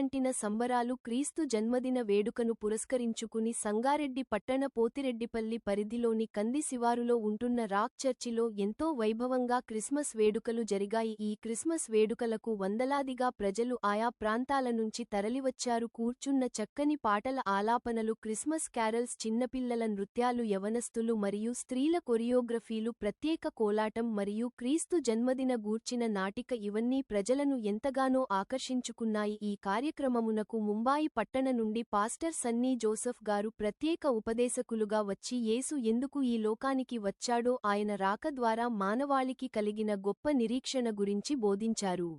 పేరంటిన సంబరాలు క్రీస్తు జన్మదిన వేడుకను పురస్కరించుకుని సంగారెడ్డి పట్టణ పోతిరెడ్డిపల్లి పరిధిలోని కంది శివారులో ఉంటున్న రాక్ చర్చిలో ఎంతో వైభవంగా క్రిస్మస్ వేడుకలు జరిగాయి. ఈ క్రిస్మస్ వేడుకలకు వందలాదిగా ప్రజలు ఆయా ప్రాంతాల నుంచి తరలివచ్చారు. కూర్చున్న చక్కని పాటల ఆలాపనలు, క్రిస్మస్ క్యారల్స్, చిన్నపిల్లల నృత్యాలు, యవనస్తులు మరియు స్త్రీల కొరియోగ్రఫీలు, ప్రత్యేక కోలాటం మరియు క్రీస్తు జన్మదిన గూర్చిన నాటిక ఇవన్నీ ప్రజలను ఎంతగానో ఆకర్షించుకున్నాయి. ఈ కార్యక్రమమునకు ముంబాయి పట్టణ నుండి పాస్టర్ సన్నీ జోసెఫ్ గారు ప్రత్యేక ఉపదేశకులుగా వచ్చి యేసు ఎందుకు ఈ లోకానికి వచ్చాడో, ఆయన రాక ద్వారా మానవాళికి కలిగిన గొప్ప నిరీక్షణ గురించి బోధించారు.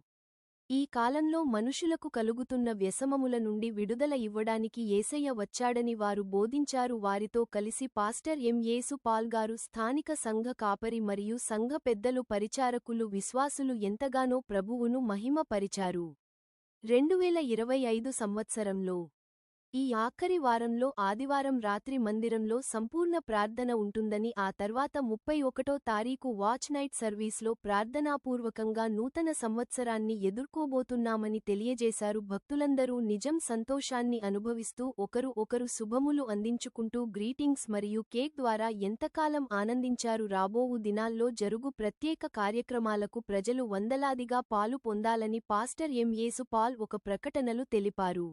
ఈ కాలంలో మనుషులకు కలుగుతున్న వ్యసనముల నుండి విడుదల ఇవ్వడానికి యేసయ్య వచ్చాడని వారు బోధించారు. వారితో కలిసి పాస్టర్ ఎం. యేసు పాల్ గారు, స్థానిక సంఘ కాపరి మరియు సంఘ పెద్దలు, పరిచారకులు, విశ్వాసులు ఎంతగానో ప్రభువును మహిమ పరిచారు. 2025 సంవత్సరంలో ఈ ఆఖరి వారంలో ఆదివారం రాత్రి మందిరంలో సంపూర్ణ ప్రార్థన ఉంటుందని, ఆ తర్వాత 31వ తారీఖు వాచ్ నైట్ సర్వీస్లో ప్రార్థనాపూర్వకంగా నూతన సంవత్సరాన్ని ఎదుర్కోబోతున్నామని తెలియజేశారు. భక్తులందరూ నిజం సంతోషాన్ని అనుభవిస్తూ ఒకరు ఒకరు శుభములు అందించుకుంటూ గ్రీటింగ్స్ మరియు కేక్ ద్వారా ఎంతకాలం ఆనందించారు. రాబోవు దినాల్లో జరుగు ప్రత్యేక కార్యక్రమాలకు ప్రజలు వందలాదిగా పాలు పొందాలని పాస్టర్ ఎం. యేసు పాల్ ఒక ప్రకటనలు తెలిపారు.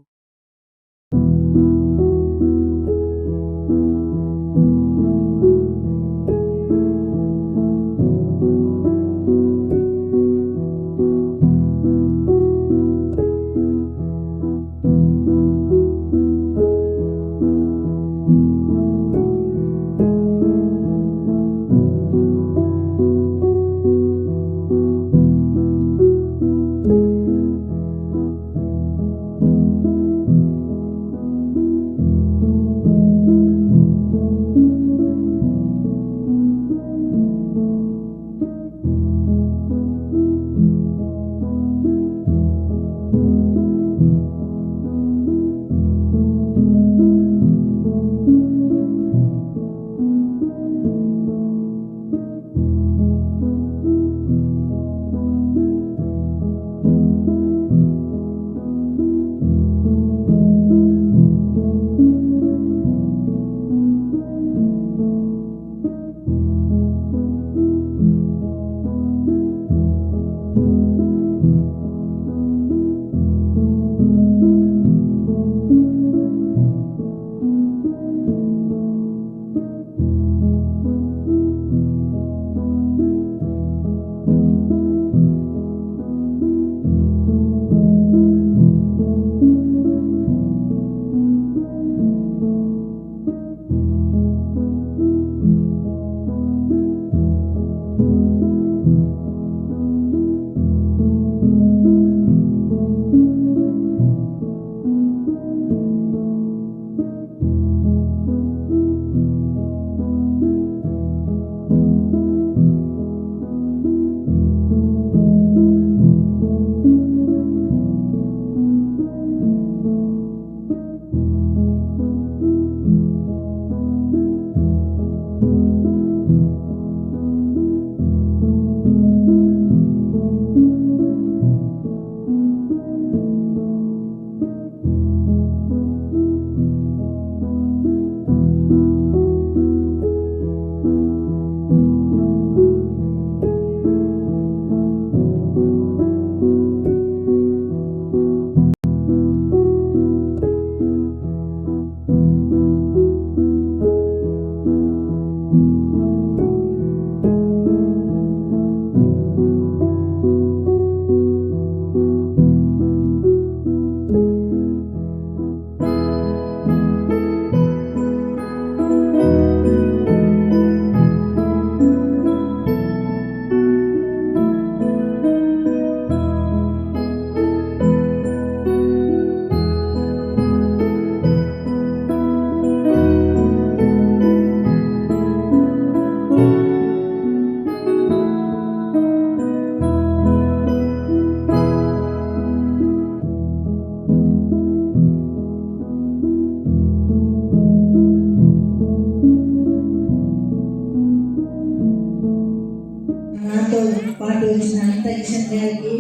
పాటు వచ్చిన అంత కిషన్ గారికి,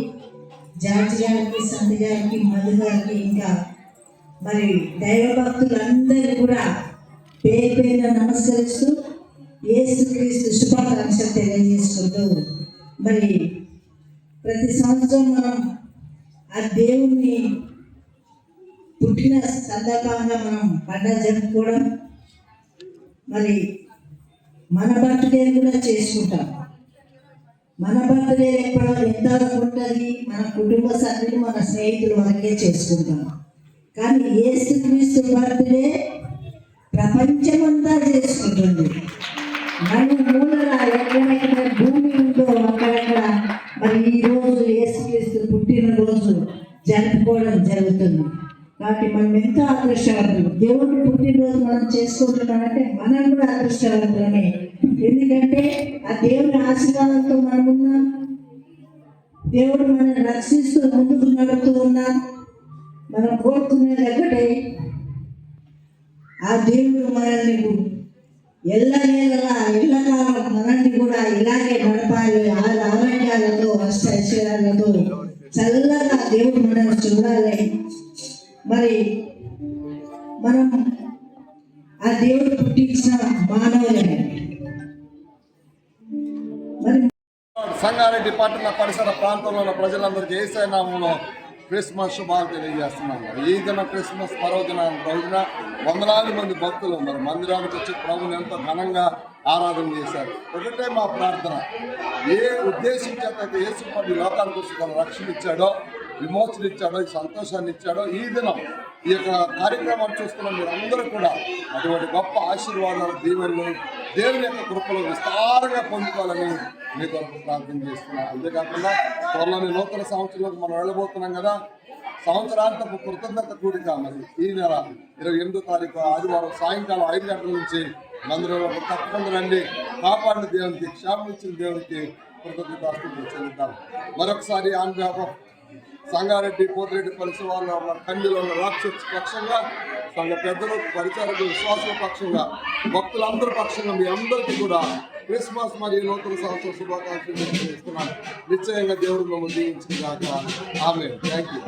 జార్జి గారికి, సంతి గారికి, మధు గారికి, ఇంకా మరి దైవ భక్తులందరూ కూడా పేరు పేరున నమస్కరిస్తూ యేసుక్రీస్తు శుభాకాంక్షలు తెలియజేసుకుంటూ మరి ప్రతి సంవత్సరం మనం ఆ దేవుణ్ణి పుట్టిన సందర్భంగా మనం పండుగ జరుపుకోవడం, మరి మన బర్త్డే కూడా చేసుకుంటాం. మన బర్త్డే ఎప్పుడు ఎంత ఉంటుంది, మన కుటుంబ సభ్యులు, మన స్నేహితులు వరకే చేసుకుంటాం. కానీ యేసుక్రీస్తు బర్త్డే ప్రపంచమంతా చేసుకుంటుంది. మూలల ఎక్కడెక్కడ భూమి ఉందో అక్కడక్కడ మరి ఈరోజు యేసుక్రీస్తు పుట్టినరోజు జరుపుకోవడం జరుగుతుంది. కాబట్టి మనం ఎంతో అదృష్టవంతులు. దేవుడు పుట్టినరోజు మనం చేసుకుంటున్నామంటే మనం కూడా అదృష్టవంతులమే. ఎందుకంటే ఆ దేవుని ఆశీర్వాదంతో మనం ఉన్నాం. దేవుడు మనల్ని రక్షిస్తూ ముందుకు నడుపుతూ ఉన్నాం. మనం కోరుకునేది ఒకటే, ఆ దేవుడు మనల్ని ఎల్లకాలం మనల్ని కూడా ఇలాగే నడపాలి. ఆరోగ్యాలతో, అష్ట ఐశ్వర్యాలతో చల్లగా దేవుడు మనల్ని చూడాలి. మరి మనం ఆ దేవుడు పుట్టించిన మానవులమే. మరి సంగారెడ్డి పట్టణ పరిసర ప్రాంతంలో ఉన్న ప్రజలందరికీ యేసయ్య నామములో క్రిస్మస్ శుభాలు తెలియజేస్తున్నాము. ఈ దిన క్రిస్మస్ పర్వదిన రోజున వందలాది మంది భక్తులు మరి మందిరానికి వచ్చి ప్రభుని ఎంతో ఘనంగా ఆరాధన చేశారు. ఒకటే మా ప్రార్థన, ఏ ఉద్దేశం చేత యేసు ప్రభు లోకానికి వచ్చి తన రక్షణ ఇచ్చాడో, విమోచన ఇచ్చాడో, ఈ సంతోషాన్ని ఇచ్చాడో, ఈ దినం ఈ యొక్క కార్యక్రమాన్ని చూస్తున్న మీరందరూ కూడా అటువంటి గొప్ప ఆశీర్వాదాలు, దీవెనలు, దేవుని యొక్క కృపలు విస్తారంగా పొందుకోవాలని మీ కొరకు ప్రార్థన చేస్తున్నాను. అంతేకాకుండా త్వరలోని నూతన సంవత్సరంలోకి మనం వెళ్ళబోతున్నాం కదా. సంవత్సరాంతపు కృతజ్ఞత కూడిక మరి ఈ నెల 28వ తారీఖు ఆదివారం సాయంకాలం 5 గంటల నుంచి మందిరంలో తప్పకుండా రండి. కాపాడిన దేవునికి, క్షేమం ఇచ్చిన దేవునికి కృతజ్ఞతాస్తుతులు చెల్లిద్దాం. మరొకసారి on behalf of Sangareddy, Pothireddy పరిసర వాళ్ళు ఉన్న కండిలో ఉన్న రాక్షస్ పక్షంగా, సంఘ పెద్దలు, పరిచారకులు, విశ్వాసుల పక్షంగా, భక్తులందరి పక్షంగా మీ అందరికీ కూడా క్రిస్మస్ మరియు నూతన సంవత్సర శుభాకాంక్షలు తెలియజేస్తున్నాను. నిశ్చయంగా దేవుడు మమ్మల్ని దీవించిన దాకా. ఆమేన్. Thank you.